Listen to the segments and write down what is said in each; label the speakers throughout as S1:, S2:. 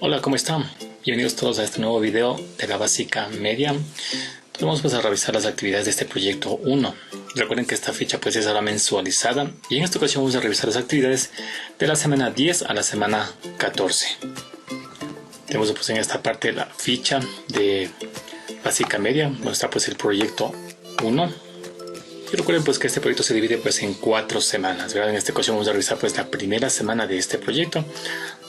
S1: Hola, ¿cómo están? Bienvenidos todos a este nuevo video de la básica media. Vamos pues a revisar las actividades de este proyecto 1. Recuerden que esta ficha pues es ahora mensualizada y en esta ocasión vamos a revisar las actividades de la semana 10 a la semana 14. Tenemos pues en esta parte la ficha de básica media, donde está pues el proyecto 1. Y recuerden pues que este proyecto se divide pues en 4 semanas, ¿verdad? En esta ocasión vamos a revisar pues la primera semana de este proyecto.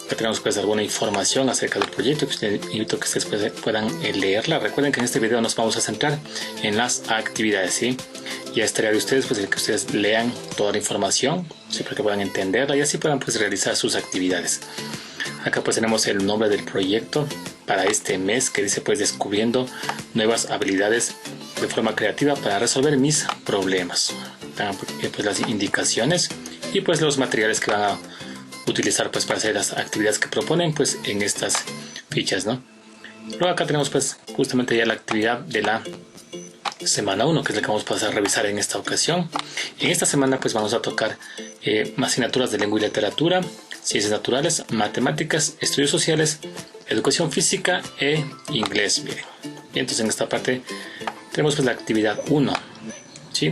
S1: Acá tenemos pues alguna información acerca del proyecto que invito a que ustedes pues, puedan leerla. Recuerden que en este video nos vamos a centrar en las actividades, ¿sí? Ya estaría de ustedes pues el que ustedes lean toda la información, ¿sí? Para que puedan entenderla y así puedan pues realizar sus actividades. Acá pues tenemos el nombre del proyecto para este mes que dice pues descubriendo nuevas habilidades de forma creativa para resolver mis problemas. Pues las indicaciones y pues los materiales que van a utilizar pues para hacer las actividades que proponen pues en estas fichas, ¿no? Luego acá tenemos pues justamente ya la actividad de la semana 1, que es la que vamos a pasar a revisar en esta ocasión. En esta semana pues vamos a tocar asignaturas de lengua y literatura, ciencias naturales, matemáticas, estudios sociales, educación física e inglés. Miren. Y entonces en esta parte tenemos pues la actividad 1, ¿sí?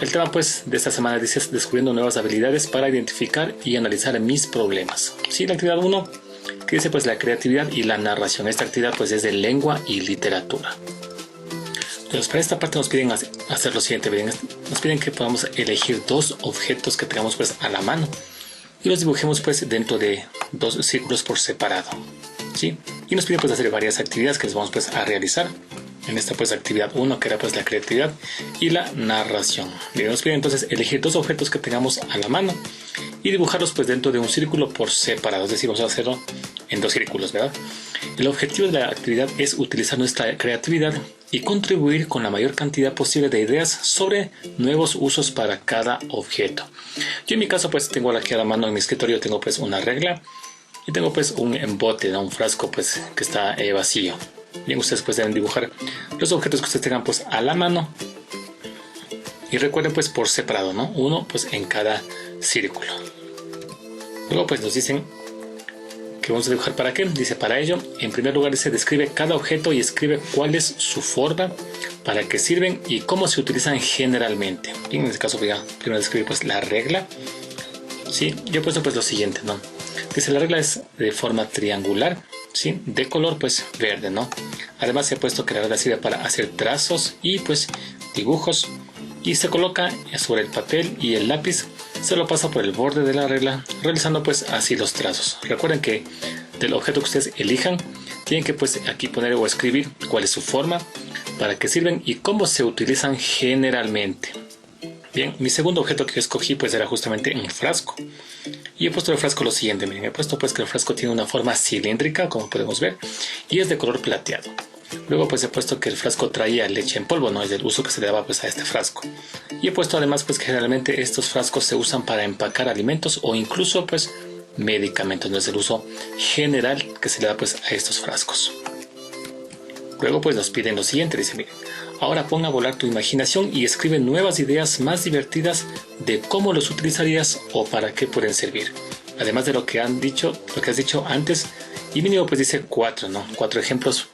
S1: El tema pues de esta semana dice descubriendo nuevas habilidades para identificar y analizar mis problemas. Sí, la actividad 1 que dice pues la creatividad y la narración. Esta actividad pues es de lengua y literatura. Entonces para esta parte nos piden hacer lo siguiente. Nos piden que podamos elegir dos objetos que tengamos pues a la mano y los dibujemos pues dentro de dos círculos por separado, ¿sí? Y nos piden pues hacer varias actividades que les vamos pues a realizar. En esta pues actividad 1 que era pues la creatividad y la narración. Y nos piden entonces elegir dos objetos que tengamos a la mano y dibujarlos pues dentro de un círculo por separado, es decir, vamos a hacerlo en dos círculos, ¿verdad? El objetivo de la actividad es utilizar nuestra creatividad y contribuir con la mayor cantidad posible de ideas sobre nuevos usos para cada objeto. Yo en mi caso pues tengo aquí a la mano en mi escritorio, tengo pues una regla y tengo pues un embote, ¿no? Un frasco pues que está vacío. Bien, ustedes pues deben dibujar los objetos que ustedes tengan pues a la mano y recuerden pues por separado, ¿no? Uno pues en cada círculo. Luego pues nos dicen que vamos a dibujar para qué. Dice para ello, en primer lugar dice describe cada objeto y escribe cuál es su forma, para qué sirven y cómo se utilizan generalmente. Bien, en este caso voy a primero describir pues la regla. Sí, yo he puesto pues lo siguiente, ¿no? Dice la regla es de forma triangular, ¿sí? De color pues verde, ¿no? Además he puesto que la regla sirve para hacer trazos y pues dibujos y se coloca sobre el papel y el lápiz se lo pasa por el borde de la regla realizando pues así los trazos. Recuerden que del objeto que ustedes elijan tienen que pues aquí poner o escribir cuál es su forma, para qué sirven y cómo se utilizan generalmente. Bien, mi segundo objeto que yo escogí pues era justamente un frasco. Y he puesto el frasco lo siguiente, miren, he puesto pues que el frasco tiene una forma cilíndrica, como podemos ver, y es de color plateado. Luego pues he puesto que el frasco traía leche en polvo, no es del uso que se le daba pues a este frasco. Y he puesto además pues que generalmente estos frascos se usan para empacar alimentos o incluso pues medicamentos, no es el uso general que se le da pues a estos frascos. Luego pues nos piden lo siguiente, dice, miren, ahora pon a volar tu imaginación y escribe nuevas ideas más divertidas de cómo los utilizarías o para qué pueden servir. Además de lo que has dicho antes, y mínimo pues dice 4, ¿no? 4 ejemplos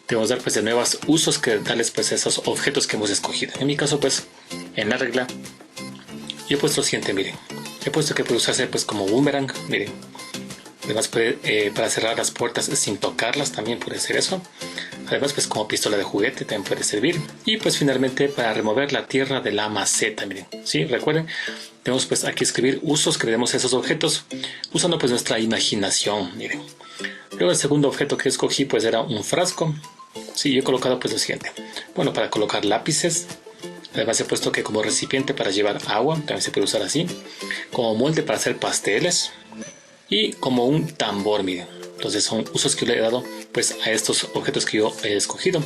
S1: debemos dar pues de nuevos usos que darles pues a esos objetos que hemos escogido. En mi caso pues en la regla yo he puesto lo siguiente, miren, he puesto que puede usarse pues como boomerang, miren. Además puede, para cerrar las puertas sin tocarlas también puede ser eso. Además pues como pistola de juguete también puede servir. Y pues finalmente para remover la tierra de la maceta, miren. Sí, recuerden, tenemos pues aquí escribir usos que le demos a esos objetos usando pues nuestra imaginación, miren. Luego el segundo objeto que escogí pues era un frasco. Sí, yo he colocado pues lo siguiente. Bueno, para colocar lápices. Además he puesto que como recipiente para llevar agua, también se puede usar así. Como molde para hacer pasteles. Y como un tambor, miren. Entonces son usos que yo le he dado pues a estos objetos que yo he escogido.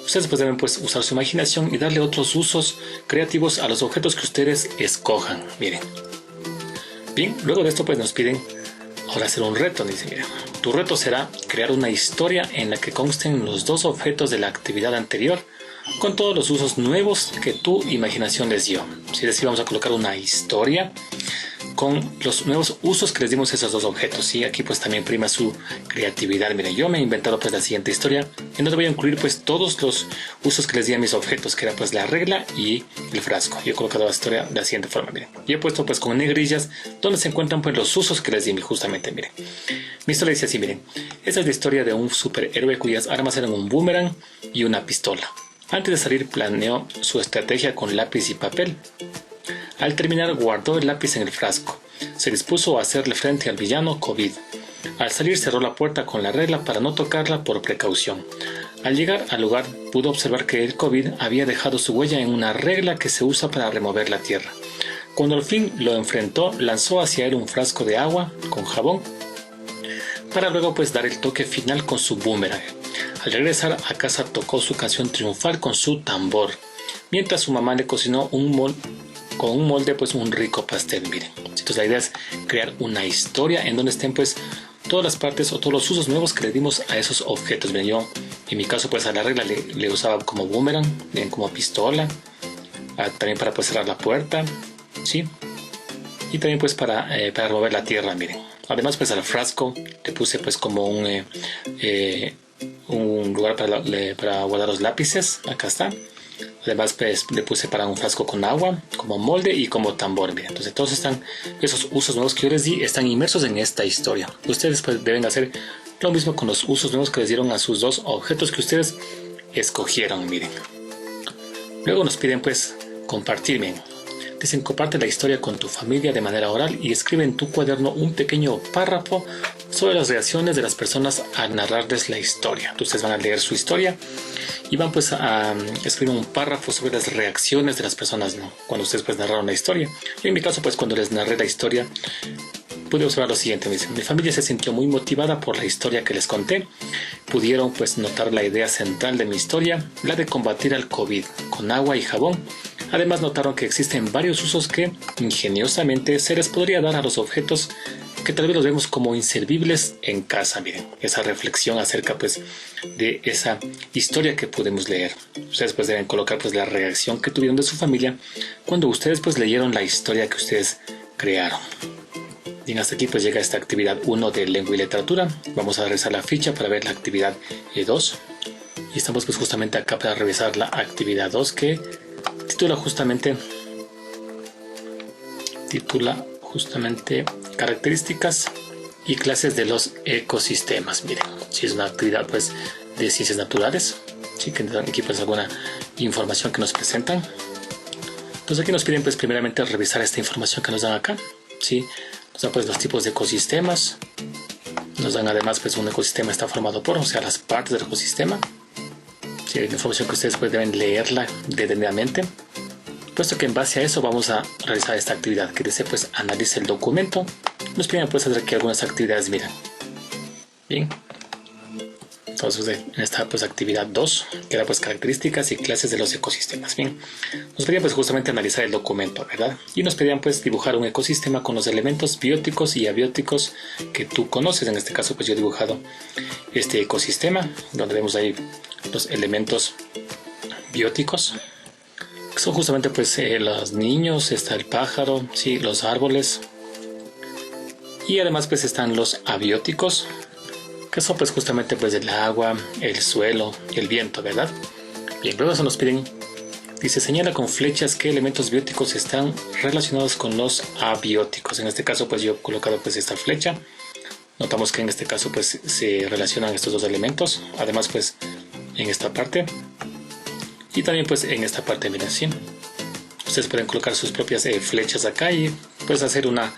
S1: Ustedes pues deben pues usar su imaginación y darle otros usos creativos a los objetos que ustedes escojan, miren. Bien, luego de esto pues nos piden ahora hacer un reto. Dice, miren, tu reto será crear una historia en la que consten los dos objetos de la actividad anterior con todos los usos nuevos que tu imaginación les dio. Si es decir, vamos a colocar una historia con los nuevos usos que les dimos a esos dos objetos. ¿Sí? Aquí pues también prima su creatividad. Miren, yo me he inventado pues la siguiente historia, en donde voy a incluir pues todos los usos que les di a mis objetos, que era pues la regla y el frasco. Yo he colocado la historia de la siguiente forma, miren. Y he puesto pues con negrillas donde se encuentran pues los usos que les di justamente, miren. Mi historia dice así, miren. Esta es la historia de un superhéroe cuyas armas eran un boomerang y una pistola. Antes de salir planeó su estrategia con lápiz y papel. Al terminar guardó el lápiz en el frasco. Se dispuso a hacerle frente al villano COVID. Al salir cerró la puerta con la regla para no tocarla por precaución. Al llegar al lugar pudo observar que el COVID había dejado su huella en una regla que se usa para remover la tierra. Cuando al fin lo enfrentó, lanzó hacia él un frasco de agua con jabón para luego pues dar el toque final con su boomerang. Al regresar a casa tocó su canción triunfal con su tambor, mientras su mamá le cocinó con un molde pues un rico pastel, miren. Entonces la idea es crear una historia en donde estén pues todas las partes o todos los usos nuevos que le dimos a esos objetos. Miren, yo en mi caso pues a la regla le usaba como boomerang, miren, como pistola, también para pues cerrar la puerta, ¿sí? Y también pues para remover la tierra, miren. Además pues al frasco le puse pues como un lugar para guardar los lápices, acá está. Además pues le puse para un frasco con agua, como molde y como tambor. Miren. Entonces todos esos usos nuevos que yo les di están inmersos en esta historia. Ustedes pues deben hacer lo mismo con los usos nuevos que les dieron a sus dos objetos que ustedes escogieron, miren. Luego nos piden pues compartir, miren. Dicen, comparte la historia con tu familia de manera oral y escribe en tu cuaderno un pequeño párrafo sobre las reacciones de las personas al narrarles la historia. Ustedes van a leer su historia y van pues a escribir un párrafo sobre las reacciones de las personas, ¿no? Cuando ustedes pues narraron la historia. Y en mi caso pues cuando les narré la historia pude observar lo siguiente. Me dicen, mi familia se sintió muy motivada por la historia que les conté. Pudieron pues notar la idea central de mi historia, la de combatir al COVID con agua y jabón. Además notaron que existen varios usos que ingeniosamente se les podría dar a los objetos que tal vez los vemos como inservibles en casa. Miren, esa reflexión acerca pues de esa historia que podemos leer. Ustedes pues deben colocar pues la reacción que tuvieron de su familia cuando ustedes pues leyeron la historia que ustedes crearon. Bien, hasta aquí pues llega esta actividad 1 de lengua y literatura. Vamos a revisar la ficha para ver la actividad 2. Y estamos pues justamente acá para revisar la actividad 2 que titula justamente características y clases de los ecosistemas. Miren, si es una actividad pues de ciencias naturales, sí, que nos dan aquí pues alguna información que nos presentan. Entonces aquí nos piden pues primeramente revisar esta información que nos dan acá, sí, nos dan pues los tipos de ecosistemas, nos dan además pues un ecosistema está formado por, o sea, las partes del ecosistema. Sí, hay información que ustedes pues deben leerla detenidamente, puesto que en base a eso vamos a realizar esta actividad que dice pues analice el documento. Nos piden pues hacer aquí algunas actividades, miren. Bien, entonces en esta pues actividad 2 que era pues características y clases de los ecosistemas. Bien, nos pedían pues justamente analizar el documento, ¿verdad? Y nos pedían pues dibujar un ecosistema con los elementos bióticos y abióticos que tú conoces. En este caso pues yo he dibujado este ecosistema donde vemos ahí los elementos bióticos, que son justamente pues los niños, está el pájaro, sí, los árboles, y además pues están los abióticos, que son pues justamente pues el agua, el suelo y el viento, ¿verdad? Bien, luego se nos piden, dice, señala con flechas qué elementos bióticos están relacionados con los abióticos. En este caso pues yo he colocado pues esta flecha. Notamos que en este caso pues se relacionan estos dos elementos, además pues en esta parte y también pues en esta parte, miren, ¿sí? Ustedes pueden colocar sus propias flechas acá y pues hacer una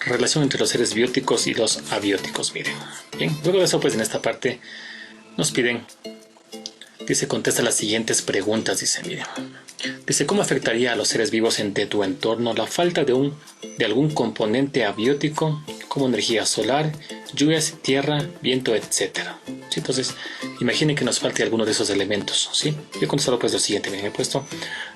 S1: relación entre los seres bióticos y los abióticos, miren. Bien, luego de eso pues en esta parte nos piden, dice, contesta las siguientes preguntas, dice, miren. Dice, ¿cómo afectaría a los seres vivos de tu entorno la falta de algún componente abiótico como energía solar, lluvias, tierra, viento, etcétera? ¿Sí? Entonces, imaginen que nos falte alguno de esos elementos, ¿sí? Yo he contestado pues lo siguiente, miren, he puesto,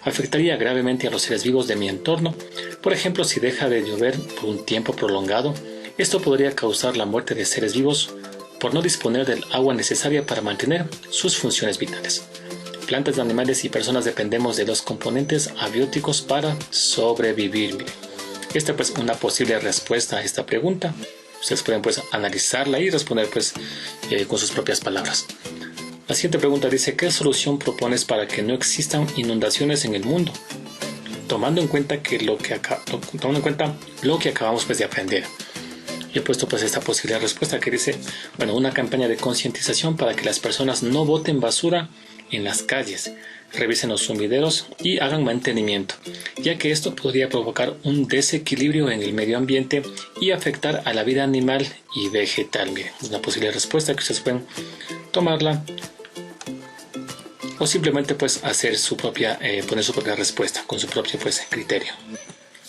S1: afectaría gravemente a los seres vivos de mi entorno. Por ejemplo, si deja de llover por un tiempo prolongado, esto podría causar la muerte de seres vivos por no disponer del agua necesaria para mantener sus funciones vitales. Plantas, animales y personas dependemos de los componentes abióticos para sobrevivir. Miren. Esta pues una posible respuesta a esta pregunta. Ustedes pueden pues analizarla y responder pues con sus propias palabras. La siguiente pregunta dice: ¿qué solución propones para que no existan inundaciones en el mundo? Tomando en cuenta lo que acabamos pues de aprender. He puesto pues esta posible respuesta que dice, bueno, una campaña de concientización para que las personas no boten basura en las calles, revisen los sumideros y hagan mantenimiento, ya que esto podría provocar un desequilibrio en el medio ambiente y afectar a la vida animal y vegetal. Miren, es una posible respuesta que ustedes pueden tomarla o simplemente pues hacer poner su propia respuesta con su propio pues criterio.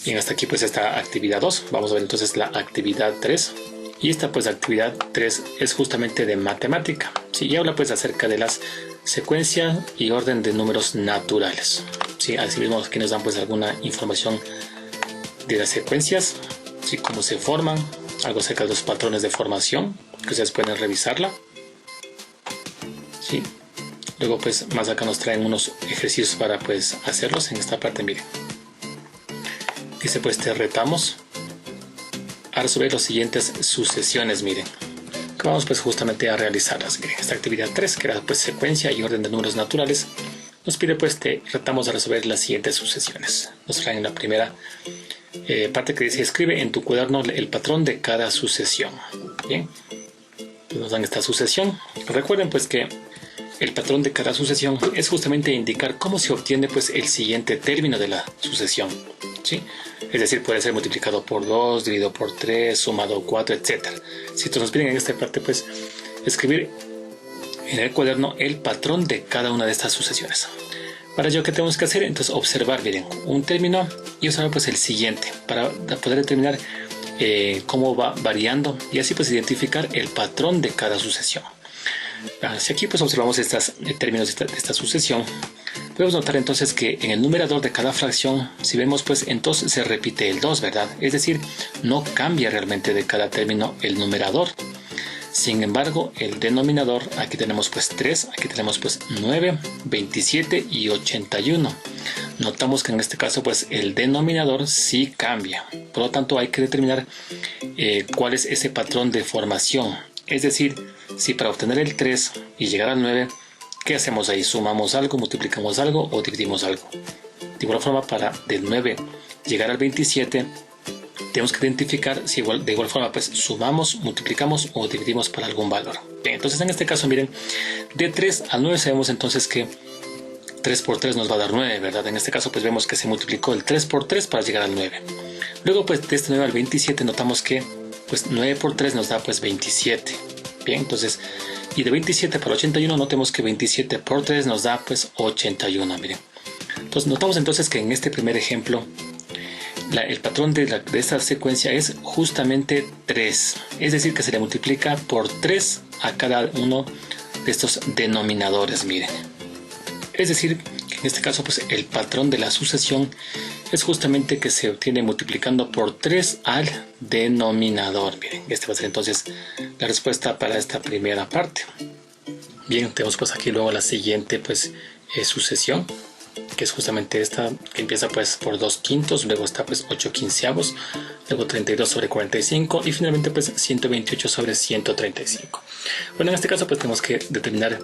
S1: Bien, hasta aquí pues esta actividad 2. Vamos a ver entonces la actividad 3. Y esta pues actividad 3 es justamente de matemática. Sí, y habla pues acerca de las secuencias y orden de números naturales. Sí, asimismo aquí nos dan pues alguna información de las secuencias, sí, cómo se forman, algo acerca de los patrones de formación, que ustedes pueden revisarla. Sí. Luego pues más acá nos traen unos ejercicios para pues hacerlos en esta parte, miren. Dice pues te retamos a resolver las siguientes sucesiones, miren. Que vamos pues justamente a realizarlas. Miren, esta actividad 3, que era pues secuencia y orden de números naturales, nos pide pues te retamos a resolver las siguientes sucesiones. Nos traen la primera parte que dice: escribe en tu cuaderno el patrón de cada sucesión. Bien, nos dan esta sucesión. Recuerden pues que el patrón de cada sucesión es justamente indicar cómo se obtiene pues el siguiente término de la sucesión, ¿sí? Es decir, puede ser multiplicado por 2, dividido por 3, sumado 4, etc. Si nos piden en esta parte pues escribir en el cuaderno el patrón de cada una de estas sucesiones. Para ello, ¿qué tenemos que hacer? Entonces observar, miren, un término y observar pues el siguiente para poder determinar cómo va variando y así pues identificar el patrón de cada sucesión. Si aquí pues observamos estos términos de esta sucesión, podemos notar entonces que en el numerador de cada fracción, si vemos pues entonces se repite el 2, ¿verdad? Es decir, no cambia realmente de cada término el numerador. Sin embargo, el denominador, aquí tenemos pues 3, aquí tenemos pues 9, 27 y 81. Notamos que en este caso pues el denominador sí cambia. Por lo tanto hay que determinar cuál es ese patrón de formación. Es decir, si para obtener el 3 y llegar al 9, ¿qué hacemos ahí? ¿Sumamos algo, multiplicamos algo o dividimos algo? De igual forma, para del 9 llegar al 27, tenemos que identificar si de igual forma pues sumamos, multiplicamos o dividimos por algún valor. Bien, entonces en este caso, miren, de 3 al 9 sabemos entonces que 3 por 3 nos va a dar 9, ¿verdad? En este caso pues vemos que se multiplicó el 3 por 3 para llegar al 9. Luego pues de este 9 al 27 notamos que pues 9 por 3 nos da pues 27. Bien, entonces, y de 27 para 81 notemos que 27 por 3 nos da pues 81, miren. Entonces notamos entonces que en este primer ejemplo el patrón de esta secuencia es justamente 3. Es decir, que se le multiplica por 3 a cada uno de estos denominadores, miren. Es decir, que en este caso pues el patrón de la sucesión es justamente que se obtiene multiplicando por 3 al denominador. Miren, esta va a ser entonces la respuesta para esta primera parte. Bien, tenemos pues aquí luego la siguiente pues sucesión, que es justamente esta, que empieza pues por 2 quintos, luego está pues 8 quinceavos, luego 32 sobre 45 y finalmente pues 128 sobre 135. Bueno, en este caso pues tenemos que determinar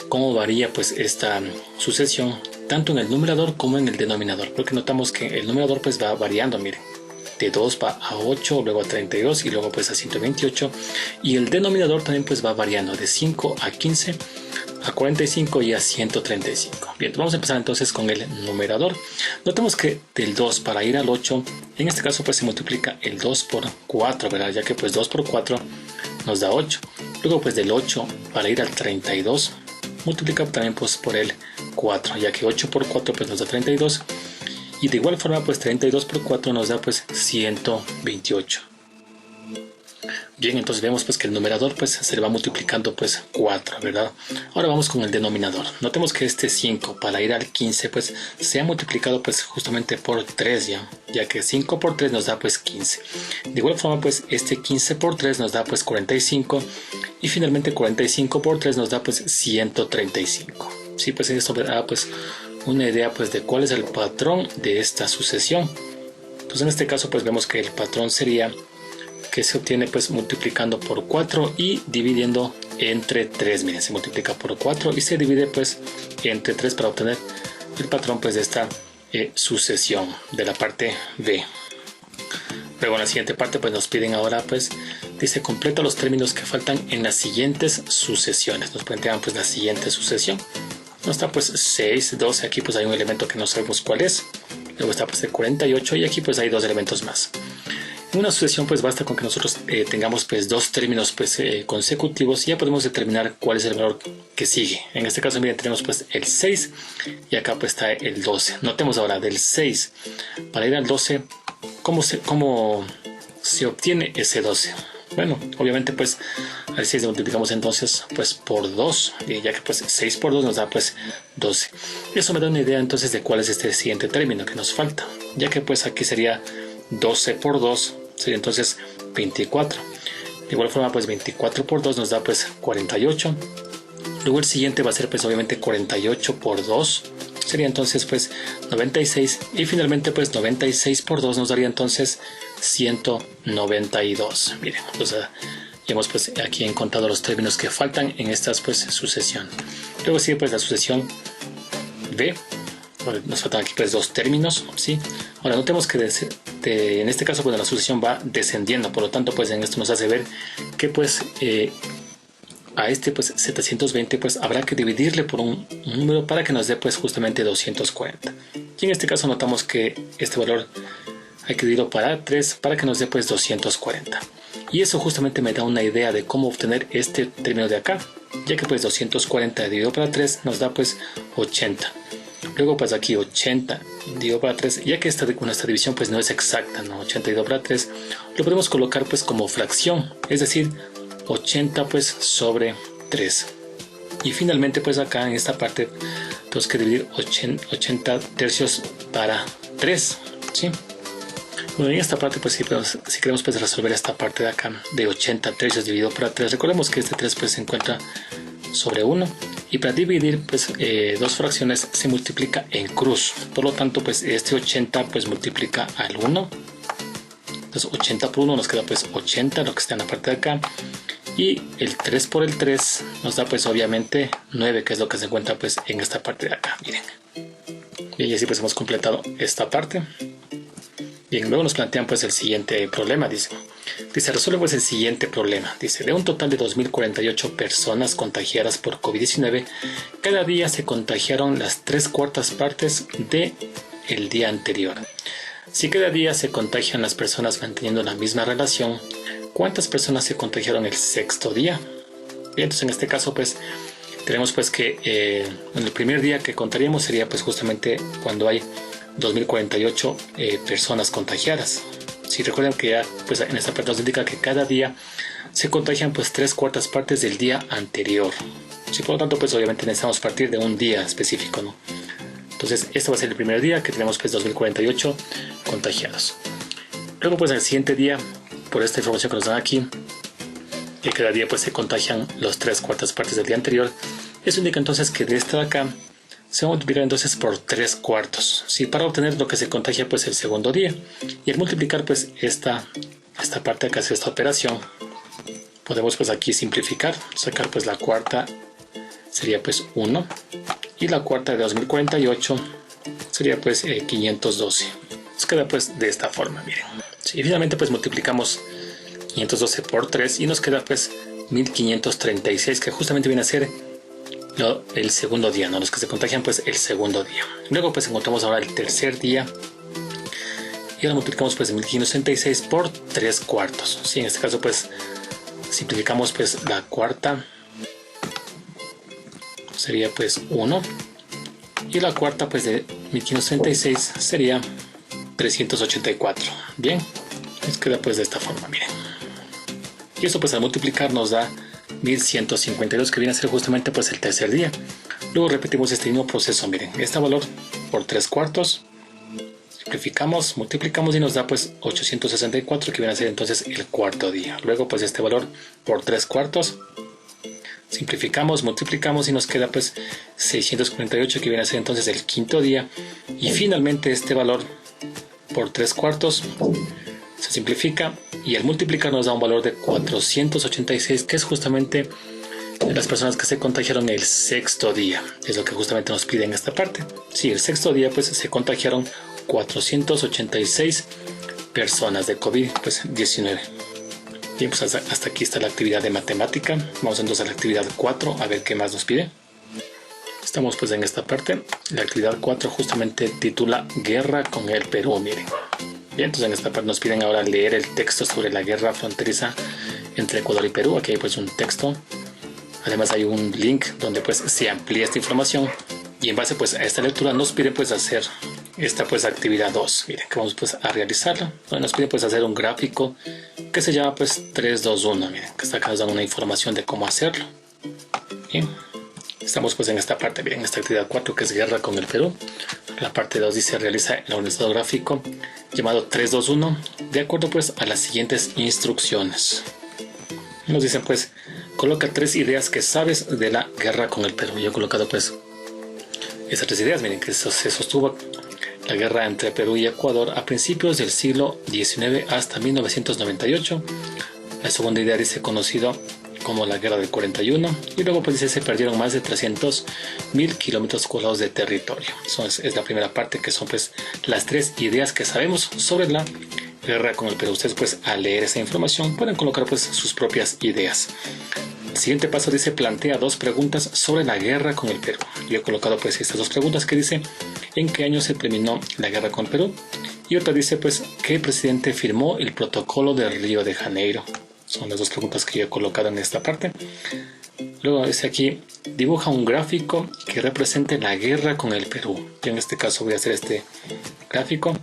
S1: cómo varía pues esta sucesión tanto en el numerador como en el denominador, porque notamos que el numerador pues va variando, miren, de 2 va a 8, luego a 32 y luego pues a 128, y el denominador también pues va variando de 5 a 15, a 45 y a 135. Bien, vamos a empezar entonces con el numerador. Notemos que del 2 para ir al 8, en este caso pues se multiplica el 2 por 4, ¿verdad? Ya que pues 2 por 4 nos da 8. Luego pues del 8 para ir al 32, multiplica también pues por el 4, ya que 8 por 4 pues nos da 32. Y de igual forma pues 32 por 4 nos da pues 128. Bien, entonces vemos pues que el numerador pues se le va multiplicando pues 4, ¿verdad? Ahora vamos con el denominador. Notemos que este 5 para ir al 15 pues se ha multiplicado pues justamente por 3 ya que 5 por 3 nos da pues 15. De igual forma pues este 15 por 3 nos da pues 45 y finalmente 45 por 3 nos da pues 135. Sí, pues esto da pues una idea pues de cuál es el patrón de esta sucesión. Entonces en este caso pues vemos que el patrón sería que se obtiene pues multiplicando por 4 y dividiendo entre 3. Miren, se multiplica por 4 y se divide pues entre 3 para obtener el patrón pues de esta sucesión de la parte B. Luego en la siguiente parte pues nos piden ahora pues dice completa los términos que faltan en las siguientes sucesiones. Nos plantean pues la siguiente sucesión. No está pues 6, 12, aquí pues hay un elemento que no sabemos cuál es. Luego está pues el 48 y aquí pues hay dos elementos más. En una sucesión pues basta con que nosotros tengamos pues dos términos pues consecutivos y ya podemos determinar cuál es el valor que sigue. En este caso miren, tenemos pues el 6 y acá pues está el 12. Notemos ahora del 6 para ir al 12, ¿cómo se obtiene ese 12? Bueno, obviamente pues al 6 lo multiplicamos entonces pues por 2, ya que pues 6 por 2 nos da pues 12. Eso me da una idea entonces de cuál es este siguiente término que nos falta, ya que pues aquí sería 12 por 2, sería entonces 24. De igual forma pues 24 por 2 nos da pues 48. Luego el siguiente va a ser pues obviamente 48 por 2, sería entonces pues 96. Y finalmente pues 96 por 2 nos daría entonces 192. Miren, pues ya hemos pues aquí encontrado los términos que faltan en estas pues sucesión. Luego sigue pues la sucesión B. Nos faltan aquí pues dos términos, ¿sí? Ahora notemos que en este caso pues la sucesión va descendiendo, por lo tanto pues en esto nos hace ver que pues a este pues 720 pues habrá que dividirle por un número para que nos dé pues justamente 240. Y en este caso notamos que este valor hay que dividirlo para 3 para que nos dé pues 240. Y eso justamente me da una idea de cómo obtener este término de acá, ya que pues 240 dividido para 3 nos da pues 80. Luego pues aquí 80 dividido para 3, ya que esta división pues no es exacta, ¿no? 80 dividido para 3 lo podemos colocar pues como fracción, es decir 80 pues sobre 3. Y finalmente pues acá en esta parte tenemos que dividir 80 tercios para 3, ¿sí? Bueno, en esta parte pues si queremos pues resolver esta parte de acá de 80 tercios dividido para 3, recordemos que este 3 pues se encuentra sobre 1 y para dividir pues dos fracciones se multiplica en cruz, por lo tanto pues este 80 pues multiplica al 1, entonces 80 por 1 nos queda pues 80, lo que está en la parte de acá, y el 3 por el 3 nos da pues obviamente 9, que es lo que se encuentra pues en esta parte de acá. Miren, y así pues hemos completado esta parte. Bien, luego nos plantean pues el siguiente problema. Dice resuelve pues el siguiente problema. Dice, de un total de 2.048 personas contagiadas por COVID-19, cada día se contagiaron las 3/4 partes del día anterior. Si cada día se contagian las personas manteniendo la misma relación, ¿cuántas personas se contagiaron el 6º día? Bien, entonces en este caso pues tenemos pues que en el primer día que contaríamos sería pues justamente cuando hay 2.048 personas contagiadas. Si recuerdan que ya pues en esta parte nos indica que cada día se contagian pues 3/4 partes del día anterior. Sí, por lo tanto pues obviamente necesitamos partir de un día específico, ¿no? Entonces este va a ser el primer día que tenemos pues 2.048 contagiados. Luego pues el siguiente día, por esta información que nos dan aquí, que cada día pues se contagian los 3/4 partes del día anterior, eso indica entonces que de esta de acá se va a multiplicar entonces por 3/4, ¿sí? Para obtener lo que se contagia pues el segundo día. Y al multiplicar pues esta parte acá, esta operación, podemos pues aquí simplificar, sacar pues la cuarta sería pues 1 y la cuarta de 2048 sería pues 512. Nos queda pues de esta forma, miren. Sí, y finalmente pues multiplicamos 512 por 3 y nos queda pues 1536, que justamente viene a ser el segundo día, ¿no? Los que se contagian pues el segundo día. Luego pues encontramos ahora el tercer día y ahora multiplicamos pues 1536 por 3/4. Sí, en este caso pues simplificamos pues la cuarta sería pues 1 y la cuarta pues de 1536 sería 384. Bien, nos queda pues de esta forma, miren. Y eso pues al multiplicar nos da 1152, que viene a ser justamente pues el tercer día. Luego repetimos este mismo proceso, miren, este valor por 3/4, simplificamos, multiplicamos y nos da pues 864, que viene a ser entonces el cuarto día. Luego pues este valor por 3/4, simplificamos, multiplicamos y nos queda pues 648, que viene a ser entonces el quinto día. Y finalmente este valor por 3/4 se simplifica y al multiplicar nos da un valor de 486, que es justamente las personas que se contagiaron el sexto día. Es lo que justamente nos pide en esta parte. Sí, el sexto día pues se contagiaron 486 personas de COVID-19. Bien, pues hasta aquí está la actividad de matemática. Vamos entonces a la actividad 4, a ver qué más nos pide. Estamos pues en esta parte. La actividad 4 justamente titula Guerra con el Perú, miren. Bien, entonces en esta parte nos piden ahora leer el texto sobre la guerra fronteriza entre Ecuador y Perú. Aquí hay pues un texto. Además hay un link donde pues se amplía esta información. Y en base pues a esta lectura nos piden pues hacer esta pues actividad 2. Miren que vamos pues a realizarla. Nos piden pues hacer un gráfico que se llama pues 3, 2, 1. Miren que está acá nos dan una información de cómo hacerlo. Bien. Estamos pues en esta parte, miren, esta actividad 4 que es guerra con el Perú. La parte 2 dice realiza el organizador gráfico llamado 321 de acuerdo pues a las siguientes instrucciones. Nos dicen pues coloca 3 ideas que sabes de la guerra con el Perú. Yo he colocado pues estas 3 ideas, miren que eso se sostuvo la guerra entre Perú y Ecuador a principios del siglo XIX hasta 1998. La segunda idea dice conocido como la guerra del 41 y luego pues dice se perdieron más de 300.000 kilómetros cuadrados de territorio. Es la primera parte que son pues las 3 ideas que sabemos sobre la guerra con el Perú. Ustedes pues al leer esa información pueden colocar pues sus propias ideas. El siguiente paso dice plantea 2 preguntas sobre la guerra con el Perú. Yo he colocado pues estas 2 preguntas que dice en qué año se terminó la guerra con el Perú y otra dice pues qué presidente firmó el protocolo de Río de Janeiro. Son las 2 preguntas que yo he colocado en esta parte. Luego dice aquí, dibuja un gráfico que represente la guerra con el Perú. Yo en este caso voy a hacer este gráfico.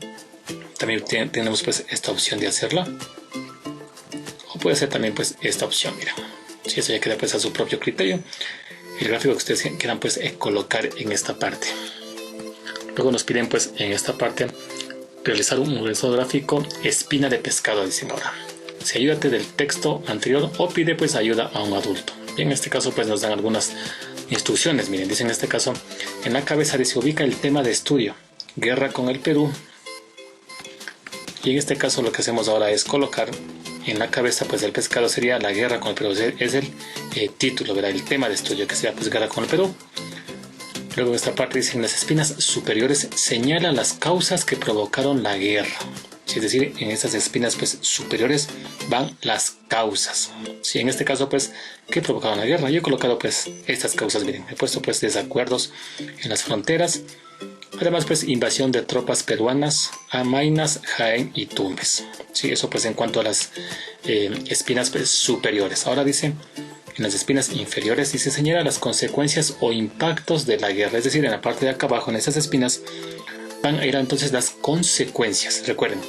S1: También tenemos pues esta opción de hacerla. O puede ser también pues esta opción, mira. Si eso ya queda pues a su propio criterio. El gráfico que ustedes quieran pues colocar en esta parte. Luego nos piden pues en esta parte realizar un organizador gráfico espina de pescado, dicen ahora. Si ayúdate del texto anterior o pide pues ayuda a un adulto. Y en este caso pues nos dan algunas instrucciones. Miren, dice en este caso, en la cabeza se ubica el tema de estudio, guerra con el Perú. Y en este caso lo que hacemos ahora es colocar en la cabeza pues del pescado sería la guerra con el Perú. Es el título, ¿verdad? El tema de estudio que sería pues guerra con el Perú. Luego en esta parte dicen las espinas superiores señala las causas que provocaron la guerra. Es decir, en estas espinas pues superiores van las causas. Sí, en este caso pues ¿qué provocaron la guerra? Yo he colocado pues estas causas, miren, he puesto pues desacuerdos en las fronteras. Además pues invasión de tropas peruanas a Maynas, Jaén y Tumbes. Sí, eso pues en cuanto a las espinas pues, superiores. Ahora dice en las espinas inferiores dice señala las consecuencias o impactos de la guerra. Es decir, en la parte de acá abajo en esas espinas van a ir entonces las consecuencias. Recuerden,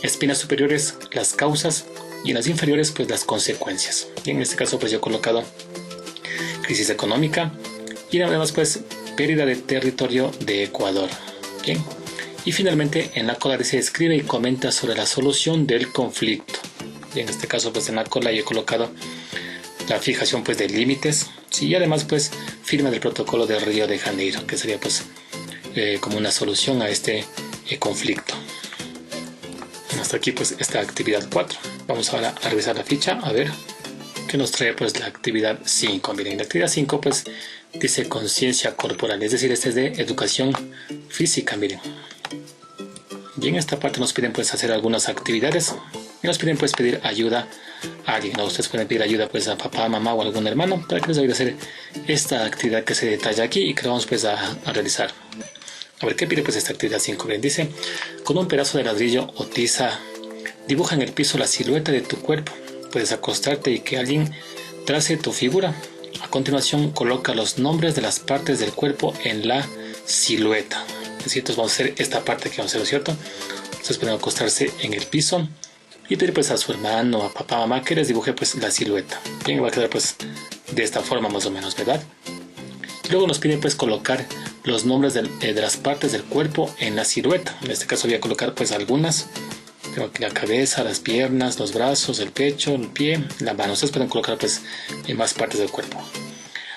S1: espinas superiores las causas y en las inferiores pues las consecuencias. Y en este caso pues yo he colocado crisis económica y además pues pérdida de territorio de Ecuador. Bien. Y finalmente en la cola se escribe y comenta sobre la solución del conflicto. Y en este caso pues en la cola yo he colocado la fijación pues de límites, sí, y además pues firma del protocolo de Río de Janeiro, que sería pues como una solución a este conflicto. Hasta aquí pues esta actividad 4. Vamos ahora a revisar la ficha a ver qué nos trae pues la actividad 5. Miren, la actividad 5 pues dice conciencia corporal, es decir, este es de educación física, miren. Y en esta parte nos piden pues hacer algunas actividades y nos piden pues pedir ayuda a alguien, ¿no? Ustedes pueden pedir ayuda pues a papá, mamá o algún hermano para que les ayude a hacer esta actividad que se detalla aquí y que vamos pues a realizar. A ver, ¿qué pide pues esta actividad 5? Bien, dice, con un pedazo de ladrillo o tiza, dibuja en el piso la silueta de tu cuerpo. Puedes acostarte y que alguien trace tu figura. A continuación, coloca los nombres de las partes del cuerpo en la silueta. Es decir, entonces vamos a hacer esta parte que vamos a hacer, ¿cierto? Entonces pueden acostarse en el piso y pedir pues a su hermano, a papá, mamá, que les dibuje pues la silueta. Bien, va a quedar pues de esta forma más o menos, ¿verdad? Luego nos piden pues colocar los nombres de las partes del cuerpo en la silueta. En este caso voy a colocar pues algunas. Tengo aquí la cabeza, las piernas, los brazos, el pecho, el pie, la mano. Ustedes pueden colocar pues en más partes del cuerpo.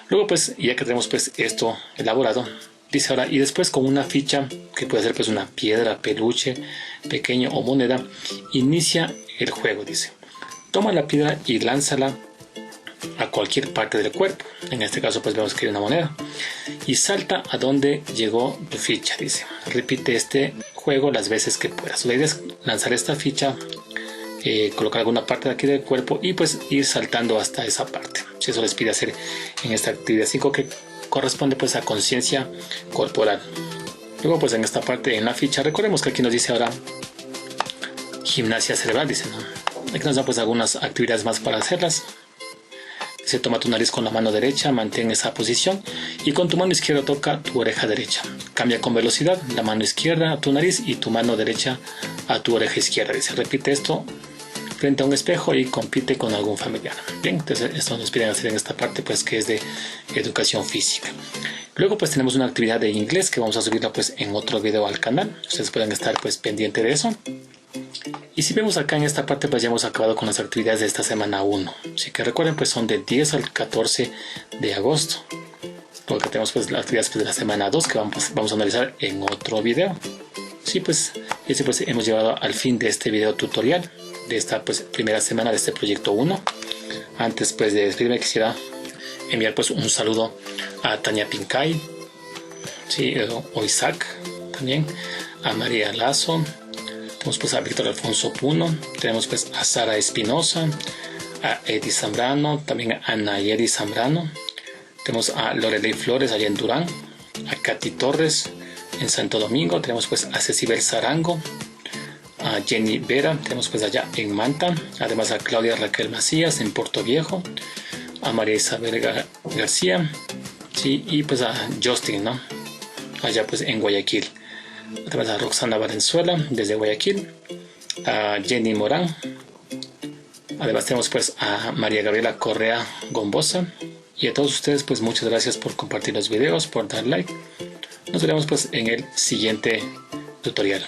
S1: Luego pues ya que tenemos pues esto elaborado, Dice ahora, y después con una ficha, que puede ser pues una piedra, peluche, pequeño o moneda, inicia el juego, dice. Toma la piedra y lánzala a cualquier parte del cuerpo. En este caso pues vemos que hay una moneda. Y salta a donde llegó tu ficha, dice. Repite este juego las veces que puedas. La idea es lanzar esta ficha, colocar alguna parte de aquí del cuerpo y pues ir saltando hasta esa parte. Si eso les pide hacer en esta actividad 5, que corresponde pues a conciencia corporal. Luego pues en esta parte, en la ficha, recordemos que aquí nos dice ahora gimnasia cerebral, dice, ¿no? Aquí nos da pues algunas actividades más para hacerlas. Dice, toma tu nariz con la mano derecha, mantén esa posición y con tu mano izquierda toca tu oreja derecha. Cambia con velocidad la mano izquierda a tu nariz y tu mano derecha a tu oreja izquierda. Dice, repite esto frente a un espejo y compite con algún familiar. Bien, entonces esto nos piden hacer en esta parte pues que es de educación física. Luego pues tenemos una actividad de inglés que vamos a subirla pues en otro video al canal. Ustedes pueden estar pues pendiente de eso. Y si vemos acá en esta parte pues ya hemos acabado con las actividades de esta semana 1. Así que recuerden pues son del 10 al 14 de agosto. Luego que tenemos pues las actividades pues, de la semana 2 que vamos a analizar en otro video. Sí, pues hemos llegado al fin de este video tutorial de esta pues primera semana de este proyecto 1. Antes pues de despedirme quisiera enviar pues un saludo a Tania Pincay, sí, o Isaac también, a María Lazo, tenemos pues a Víctor Alfonso Puno, tenemos pues a Sara Espinosa, a Eddie Zambrano, también a Nayeli Zambrano, tenemos a Lorelei Flores allá en Durán, a Katy Torres en Santo Domingo, tenemos pues a Cecibel Zarango, a Jenny Vera, tenemos pues allá en Manta, además a Claudia Raquel Macías en Puerto Viejo, a María Isabel García, sí, y pues a Justin, ¿no? Allá pues en Guayaquil. Además a Roxana Valenzuela desde Guayaquil, a Jenny Morán, además tenemos pues a María Gabriela Correa Gombosa, y a todos ustedes pues muchas gracias por compartir los videos, por dar like. Nos veremos pues en el siguiente tutorial.